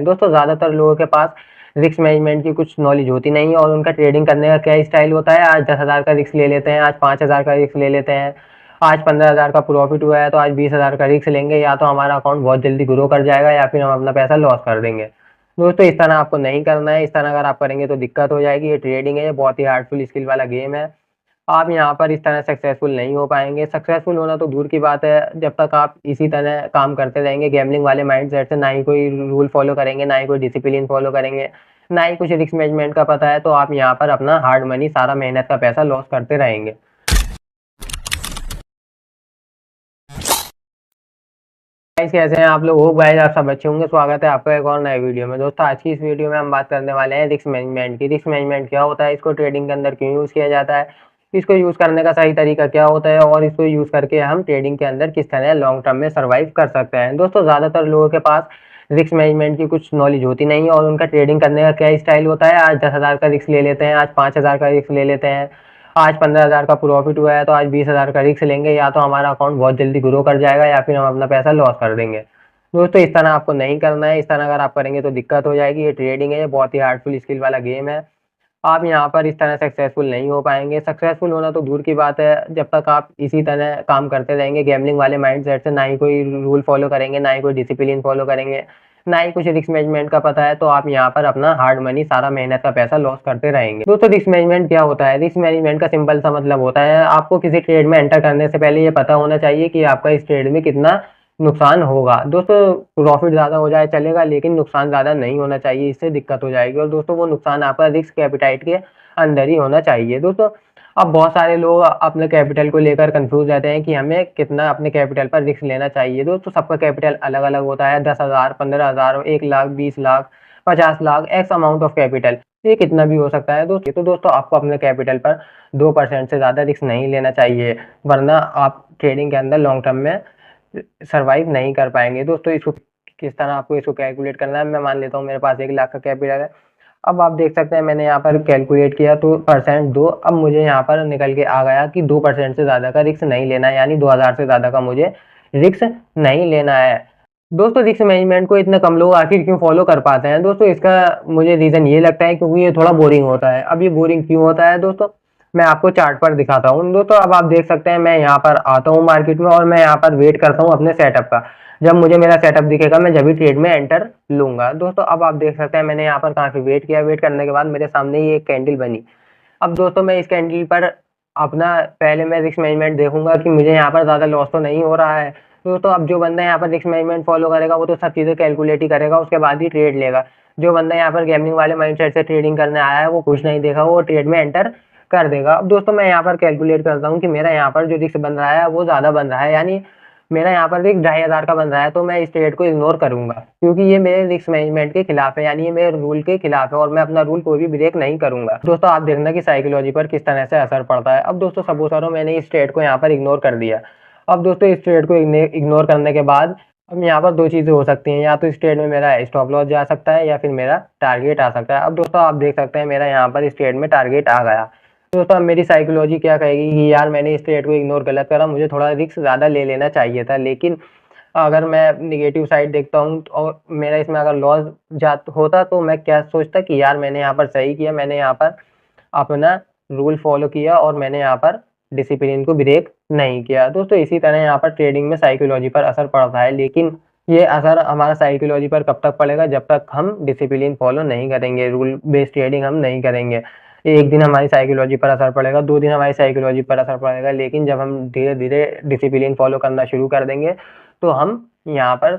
दोस्तों ज़्यादातर लोगों के पास रिस्क मैनेजमेंट की कुछ नॉलेज होती नहीं है और उनका ट्रेडिंग करने का क्या स्टाइल होता है, आज 10,000 का रिस्क ले लेते हैं, आज 5,000 का रिस्क ले लेते हैं, आज 15,000 का प्रॉफिट हुआ है तो आज 20,000 का रिस्क लेंगे, या तो हमारा अकाउंट बहुत जल्दी ग्रो कर जाएगा या फिर हम अपना पैसा लॉस कर देंगे। दोस्तों इस तरह आपको नहीं करना है, इस तरह अगर आप करेंगे तो दिक्कत हो जाएगी। ये ट्रेडिंग है, ये बहुत ही हार्डफुल स्किल वाला गेम है। आप यहाँ पर इस तरह सक्सेसफुल नहीं हो पाएँगे। सक्सेसफुल होना तो दूर की बात है, जब तक आप इसी तरह काम करते रहेंगे गैम्बलिंग वाले माइंडसेट से, ना ही कोई रूल फॉलो करेंगे, ना ही कोई डिसिप्लिन फॉलो करेंगे, ना ही कुछ रिस्क मैनेजमेंट का पता है, तो आप यहाँ पर अपना हार्ड मनी, सारा मेहनत का पैसा लॉस करते रहेंगे। गाइस कैसे हैं आप लोग? होप गाइस आप सब अच्छे होंगे। स्वागत है आपका एक और नए वीडियो में। दोस्तों आज की इस वीडियो में हम बात करने वाले हैं रिस्क मैनेजमेंट की। रिस्क मैनेजमेंट क्या होता है, इसको ट्रेडिंग के अंदर क्यों यूज़ किया जाता है, इसको यूज़ करने का सही तरीका क्या होता है और इसको यूज़ करके हम ट्रेडिंग के अंदर किस तरह लॉन्ग टर्म में सर्वाइव कर सकते हैं। दोस्तों ज़्यादातर लोगों के पास रिस्क मैनेजमेंट की कुछ नॉलेज होती नहीं है और उनका ट्रेडिंग करने का क्या स्टाइल होता है, आज 10,000 का रिस्क ले लेते हैं, आज 5,000 का रिस्क ले लेते हैं, आज 15,000 का प्रॉफिट हुआ है तो आज 20,000 का रिस्क लेंगे, या तो हमारा अकाउंट बहुत जल्दी ग्रो कर जाएगा या फिर हम अपना पैसा लॉस कर देंगे। दोस्तों इस तरह आपको नहीं करना है, इस तरह अगर आप करेंगे तो दिक्कत हो जाएगी। ये ट्रेडिंग है, ये बहुत ही हार्डफुल स्किल वाला गेम है। आप यहाँ पर इस तरह सक्सेसफुल नहीं हो पाएँगे। सक्सेसफुल होना तो दूर की बात है, जब तक आप इसी तरह काम करते रहेंगे गैम्बलिंग वाले माइंडसेट से, ना ही कोई रूल फॉलो करेंगे, ना ही कोई डिसिप्लिन फॉलो करेंगे, ना ही कुछ रिस्क मैनेजमेंट का पता है, तो आप यहाँ पर अपना हार्ड मनी, सारा मेहनत का पैसा लॉस करते रहेंगे। दोस्तों रिस्क मैनेजमेंट क्या होता है? रिस्क मैनेजमेंट का सिंपल सा मतलब होता है, आपको किसी ट्रेड में एंटर करने से पहले ये पता होना चाहिए कि आपका इस ट्रेड में कितना नुकसान होगा। दोस्तों प्रॉफिट ज़्यादा हो जाए चलेगा, लेकिन नुकसान ज़्यादा नहीं होना चाहिए, इससे दिक्कत हो जाएगी। और दोस्तों वो नुकसान आपका रिस्क एपेटाइट के अंदर ही होना चाहिए। दोस्तों अब बहुत सारे लोग अपने कैपिटल को लेकर कंफ्यूज रहते हैं कि हमें कितना अपने कैपिटल पर रिस्क लेना चाहिए। दोस्तों सबका कैपिटल अलग अलग होता है, 10,000, 15,000, 1 lakh, 20 lakh, 50 lakh, x amount of capital, ये कितना भी हो सकता है। दोस्तों आपको अपने कैपिटल पर 2% से ज़्यादा रिस्क नहीं लेना चाहिए, वरना आप ट्रेडिंग के अंदर लॉन्ग टर्म में सर्वाइव नहीं कर पाएँगे। दोस्तों इसको किस तरह आपको इसको कैलकुलेट करना है, मैं मान लेता हूँ मेरे पास 1 लाख का कैपिटल है। अब आप देख सकते हैं मैंने यहाँ पर कैलकुलेट किया तो परसेंट 2, अब मुझे यहाँ पर निकल के आ गया कि 2% से ज़्यादा का रिस्क नहीं लेना है, यानी 2,000 से ज़्यादा का मुझे रिस्क नहीं लेना है। दोस्तों रिस्क मैनेजमेंट को इतने कम लोग आखिर क्यों फॉलो कर पाते हैं? दोस्तों इसका मुझे रीज़न ये लगता है क्योंकि ये थोड़ा बोरिंग होता है। अब ये बोरिंग क्यों होता है दोस्तों, मैं आपको चार्ट पर दिखाता हूँ। दोस्तों अब आप देख सकते हैं मैं यहाँ पर आता हूँ मार्केट में और मैं यहाँ पर वेट करता हूँ अपने सेटअप का। जब मुझे मेरा सेटअप दिखेगा मैं जब भी ट्रेड में एंटर लूँगा। दोस्तों अब आप देख सकते हैं मैंने यहाँ पर काफ़ी वेट किया, वेट करने के बाद मेरे सामने ही एक कैंडल बनी। अब दोस्तों मैं इस कैंडल पर अपना पहले मैं रिस्क मैनेजमेंट देखूँगा कि मुझे यहाँ पर ज़्यादा लॉस तो नहीं हो रहा है। दोस्तों अब जो बंदा यहाँ पर रिस्क मैनेजमेंट फॉलो करेगा वो तो सब चीज़ें कैलकुलेट ही करेगा, उसके बाद ही ट्रेड लेगा। जो बंदा यहाँ पर गैम्बलिंग वाले माइंडसेट से ट्रेडिंग करने आया है वो कुछ नहीं देखा, वो ट्रेड में एंटर कर देगा। अब दोस्तों मैं यहाँ पर कैलकुलेट करता हूँ कि मेरा यहाँ पर जो रिस्क बन रहा है वो ज़्यादा बन रहा है, यानी मेरा यहाँ पर रिस्क 2,500 का बन रहा है, तो मैं इस ट्रेड को इग्नोर करूँगा क्योंकि ये मेरे रिस्क मैनेजमेंट के खिलाफ है, यानी ये मेरे रूल के खिलाफ है और मैं अपना रूल कोई भी ब्रेक नहीं करूँगा। दोस्तों आप देखना कि साइकोलॉजी पर किस तरह से असर पड़ता है। अब दोस्तों सपोज करो मैंने इस ट्रेड को यहाँ पर इग्नोर कर दिया। अब दोस्तों इस ट्रेड को इग्नोर करने के बाद अब यहाँ पर 2 चीज़ें हो सकती हैं, या तो इस ट्रेड में मेरा स्टॉप लॉस जा सकता है या फिर मेरा टारगेट आ सकता है। अब दोस्तों आप देख सकते हैं मेरा यहाँ पर इस ट्रेड में टारगेट आ गया। दोस्तों अब मेरी साइकोलॉजी क्या कहेगी कि यार मैंने इस ट्रेड को इग्नोर गलत करा, मुझे थोड़ा रिस्क ज़्यादा ले लेना चाहिए था। लेकिन अगर मैं नेगेटिव साइड देखता हूँ और मेरा इसमें अगर लॉस जात होता तो मैं क्या सोचता कि यार मैंने यहाँ पर सही किया, मैंने यहाँ पर अपना रूल फॉलो किया और मैंने यहाँ पर डिसिप्लिन को ब्रेक नहीं किया। दोस्तों इसी तरह यहाँ पर ट्रेडिंग में साइकोलॉजी पर असर पड़ता है, लेकिन ये असर हमारा साइकोलॉजी पर कब तक पड़ेगा, जब तक हम डिसिप्लिन फॉलो नहीं करेंगे, रूल बेस्ड ट्रेडिंग हम नहीं करेंगे। एक दिन हमारी साइकोलॉजी पर असर पड़ेगा, 2 दिन हमारी साइकोलॉजी पर असर पड़ेगा, लेकिन जब हम धीरे धीरे डिसिप्लिन फॉलो करना शुरू कर देंगे तो हम यहाँ पर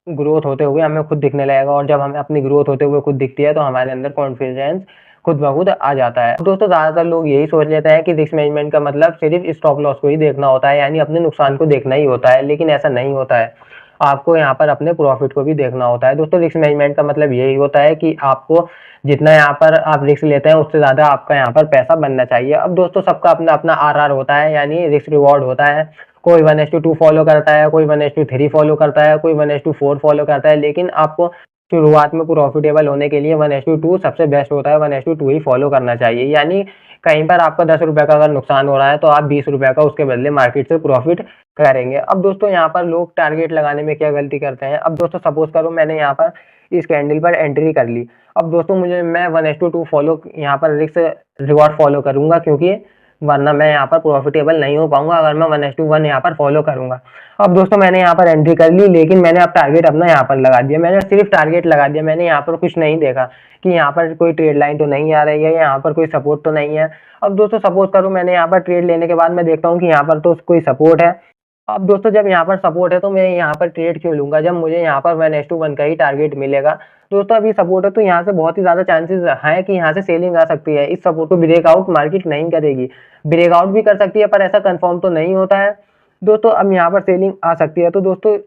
ग्रोथ होते हुए हमें खुद दिखने लगेगा, और जब हमें अपनी ग्रोथ होते हुए खुद दिखती है तो हमारे अंदर कॉन्फिडेंस खुद ब खुद आ जाता है। दोस्तों ज़्यादातर लोग यही सोच लेते हैं कि रिस्क मैनेजमेंट का मतलब सिर्फ स्टॉप लॉस को ही देखना होता है, यानी अपने नुकसान को देखना ही होता है, लेकिन ऐसा नहीं होता है। आपको यहाँ पर अपने प्रॉफिट को भी देखना होता है। दोस्तों रिस्क मैनेजमेंट का मतलब यही होता है कि आपको जितना यहाँ पर आप रिस्क लेते हैं उससे ज़्यादा आपका यहाँ पर पैसा बनना चाहिए। अब दोस्तों सबका अपना अपना आरआर होता है, यानी रिस्क रिवॉर्ड होता है। कोई 1:2 फॉलो करता है, कोई 1:3 फॉलो करता है, कोई 1:4 फॉलो करता है, लेकिन आपको शुरुआत में प्रॉफिटेबल होने के लिए 1:2 सबसे बेस्ट होता है, 1:2 ही फॉलो करना चाहिए। यानी कहीं पर आपका 10 रुपये का अगर नुकसान हो रहा है तो आप 20 रुपये का उसके बदले मार्केट से प्रॉफिट करेंगे। अब दोस्तों यहाँ पर लोग टारगेट लगाने में क्या गलती करते हैं। अब दोस्तों सपोज करो मैंने यहाँ पर इस कैंडल पर एंट्री कर ली। अब दोस्तों मैं 1:2 फॉलो यहाँ पर रिस्क रिवॉर्ड फॉलो करूँगा, क्योंकि वरना मैं यहाँ पर प्रॉफिटेबल नहीं हो पाऊँगा अगर मैं 1:1 यहाँ पर फॉलो करूँगा। अब दोस्तों मैंने यहाँ पर एंट्री कर ली, लेकिन मैंने अब टारगेट अपना यहाँ पर लगा दिया। मैंने सिर्फ टारगेट लगा दिया, मैंने यहाँ पर कुछ नहीं देखा कि यहाँ पर कोई ट्रेड लाइन तो नहीं आ रही है, यहाँ पर कोई सपोर्ट तो नहीं है। अब दोस्तों सपोज करो मैंने यहाँ पर ट्रेड लेने के बाद मैं देखता हूँ कि यहाँ पर तो कोई सपोर्ट है। अब दोस्तों जब यहाँ पर सपोर्ट है तो मैं यहाँ पर ट्रेड क्यों लूँगा, जब मुझे यहाँ पर 1:1 का ही टारगेट मिलेगा। दोस्तों अभी सपोर्ट है तो यहाँ से बहुत ही ज़्यादा चांसेस हैं कि यहाँ से सेलिंग आ सकती है। इस सपोर्ट को ब्रेकआउट मार्केट नहीं करेगी, ब्रेकआउट भी कर सकती है पर ऐसा कंफर्म तो नहीं होता है दोस्तों। अब यहाँ पर सेलिंग आ सकती है, तो दोस्तों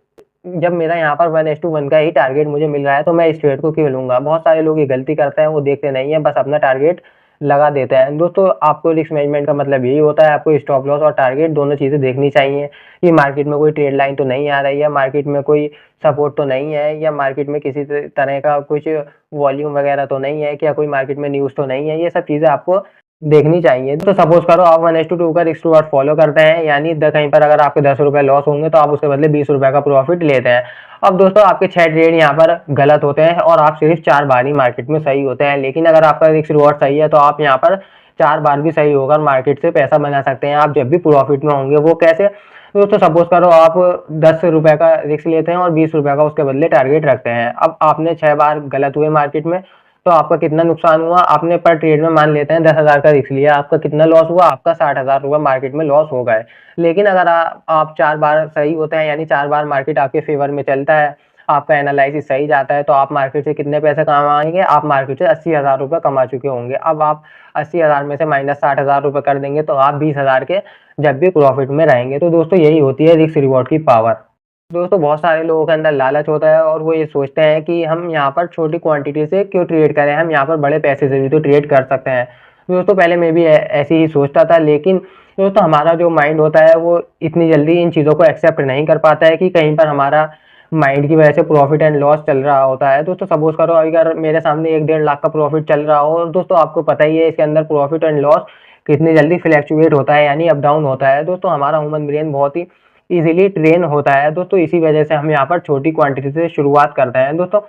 जब मेरा यहाँ पर 1:1 का ही टारगेट मुझे मिल रहा है तो मैं इस ट्रेड को क्यों लूँगा। बहुत सारे लोग ये गलती करते हैं, वो देखते नहीं है, बस अपना टारगेट लगा देते हैं। दोस्तों आपको रिस्क मैनेजमेंट का मतलब यही होता है, आपको स्टॉप लॉस और टारगेट दोनों चीज़ें देखनी चाहिए कि मार्केट में कोई ट्रेड लाइन तो नहीं आ रही है, मार्केट में कोई सपोर्ट तो नहीं है, या मार्केट में किसी तरह का कुछ वॉल्यूम वगैरह तो नहीं है, क्या कोई मार्केट में न्यूज़ तो नहीं है। ये सब चीज़ें आपको देखनी चाहिए। तो सपोज करो आप 1:2 का रिस्क रिवॉर्ड फॉलो करते हैं, यानी कहीं पर अगर आपके 10 रुपए लॉस होंगे तो आप उसके बदले 20 रुपए का प्रॉफिट लेते हैं। अब दोस्तों आपके 6 ट्रेड यहाँ पर गलत होते हैं और आप सिर्फ 4 बार ही मार्केट में सही होते हैं। लेकिन अगर आपका रिस्क रिवॉर्ड सही है तो आप यहाँ पर 4 बार भी सही होकर मार्केट से पैसा बना सकते हैं, आप जब भी प्रॉफिट में होंगे। वो कैसे? दोस्तों सपोज करो आप 10 रुपए का रिस्क लेते हैं और 20 रुपए का उसके बदले टारगेट रखते हैं। अब आपने 6 बार गलत हुए मार्केट में, तो आपका कितना नुकसान हुआ? आपने पर ट्रेड में मान लेते हैं 10,000 का रिस्क लिया, आपका कितना लॉस हुआ? आपका 60,000 रुपये मार्केट में लॉस हो गए। लेकिन अगर आप 4 बार सही होते हैं, यानी 4 बार मार्केट आपके फेवर में चलता है, आपका एनालिसिस सही जाता है, तो आप मार्केट से कितने पैसे कमाएंगे? आप मार्केट से 80,000 रुपये कमा चुके होंगे। अब आप 80,000 में से माइनस 60,000 रुपये कर देंगे तो आप 20,000 के जब भी प्रॉफिट में रहेंगे। तो दोस्तों यही होती है रिस्क रिवॉर्ड की पावर। दोस्तों बहुत सारे लोगों के अंदर लालच होता है और वो ये सोचते हैं कि हम यहाँ पर छोटी क्वांटिटी से क्यों ट्रेड करें, हम यहाँ पर बड़े पैसे से भी तो ट्रेड कर सकते हैं। दोस्तों पहले मैं भी ऐसे ही सोचता था, लेकिन दोस्तों हमारा जो माइंड होता है वो इतनी जल्दी इन चीज़ों को एक्सेप्ट नहीं कर पाता है कि कहीं पर हमारा माइंड की वजह से प्रॉफिट एंड लॉस चल रहा होता है। दोस्तों सपोज करो अगर मेरे सामने 1-1.5 लाख का प्रॉफिट चल रहा हो, और दोस्तों आपको पता ही है इसके अंदर प्रॉफिट एंड लॉस कितनी जल्दी फ्लैक्चुएट होता है, यानी अप डाउन होता है। दोस्तों हमारा ह्यूमन ब्रेन बहुत ही इजीली ट्रेन होता है दोस्तों, इसी वजह से हम यहाँ पर छोटी क्वांटिटी से शुरुआत करते हैं दोस्तों।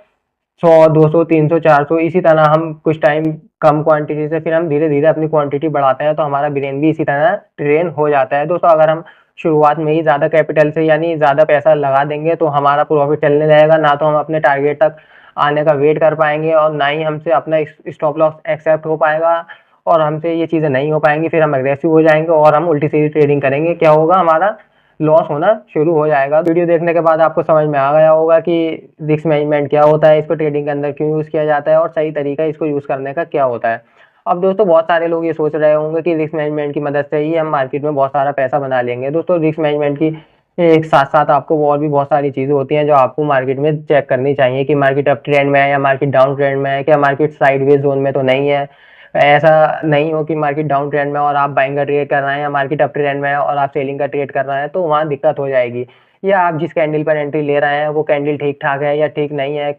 100, 200, 300, 400 इसी तरह हम कुछ टाइम कम क्वांटिटी से फिर हम धीरे-धीरे अपनी क्वांटिटी बढ़ाते हैं, तो हमारा ब्रेन भी इसी तरह ट्रेन हो जाता है। दोस्तों अगर हम शुरुआत में ही ज़्यादा कैपिटल से यानी ज़्यादा पैसा लगा देंगे तो हमारा प्रॉफिट चलने जाएगा, ना तो हम अपने टारगेट तक आने का वेट कर पाएँगे और ना ही हमसे अपना स्टॉप लॉस एक्सेप्ट हो पाएगा, और हमसे ये चीज़ें नहीं हो पाएँगी। फिर हम एग्रेसिव हो जाएँगे और हम उल्टी-सीधी ट्रेडिंग करेंगे। क्या होगा? हमारा लॉस होना शुरू हो जाएगा। वीडियो देखने के बाद आपको समझ में आ गया होगा कि रिस्क मैनेजमेंट क्या होता है, इसको ट्रेडिंग के अंदर क्यों यूज़ किया जाता है और सही तरीका इसको यूज़ करने का क्या होता है। अब दोस्तों बहुत सारे लोग ये सोच रहे होंगे कि रिस्क मैनेजमेंट की मदद से ही हम मार्केट में बहुत सारा पैसा बना लेंगे। दोस्तों रिस्क मैनेजमेंट की एक साथ-साथ आपको और भी बहुत सारी चीज़ें होती हैं जो आपको मार्केट में चेक करनी चाहिए कि मार्केट अप ट्रेंड में है या मार्केट डाउन ट्रेंड में है, क्या मार्केट साइडवेज जोन में तो नहीं है। ऐसा नहीं हो कि मार्केट डाउन ट्रेंड में और आप बाइंग का ट्रेड कर रहे हैं, या मार्केट अप ट्रेंड में है और आप सेलिंग का ट्रेड कर रहे हैं, तो वहाँ दिक्कत हो जाएगी। या आप जिस कैंडल पर एंट्री ले रहे हैं वो कैंडल ठीक-ठाक है या ठीक नहीं है,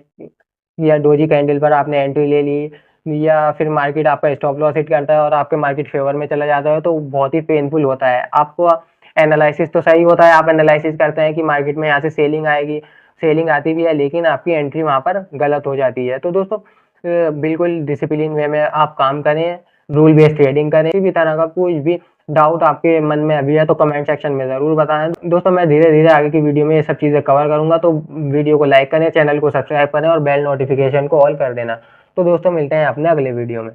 या डोजी कैंडल पर आपने एंट्री ले ली, या फिर मार्केट आपका स्टॉप लॉस हिट करता है और आपके मार्केट फेवर में चला जाता है, तो बहुत ही पेनफुल होता है। आपको एनालिसिस तो सही होता है, आप एनालिसिस करते हैं कि मार्केट में यहाँ से सेलिंग आएगी, सेलिंग आती भी है, लेकिन आपकी एंट्री वहाँ पर गलत हो जाती है। तो दोस्तों बिल्कुल डिसिप्लिन वे में आप काम करें, रूल बेस्ड ट्रेडिंग करें। किसी भी तरह का कुछ भी डाउट आपके मन में अभी है तो कमेंट सेक्शन में ज़रूर बताएं। दोस्तों मैं धीरे-धीरे आगे की वीडियो में ये सब चीज़ें कवर करूँगा, तो वीडियो को लाइक करें, चैनल को सब्सक्राइब करें और बेल नोटिफिकेशन को ऑल कर देना। तो दोस्तों मिलते हैं अपने अगले वीडियो में।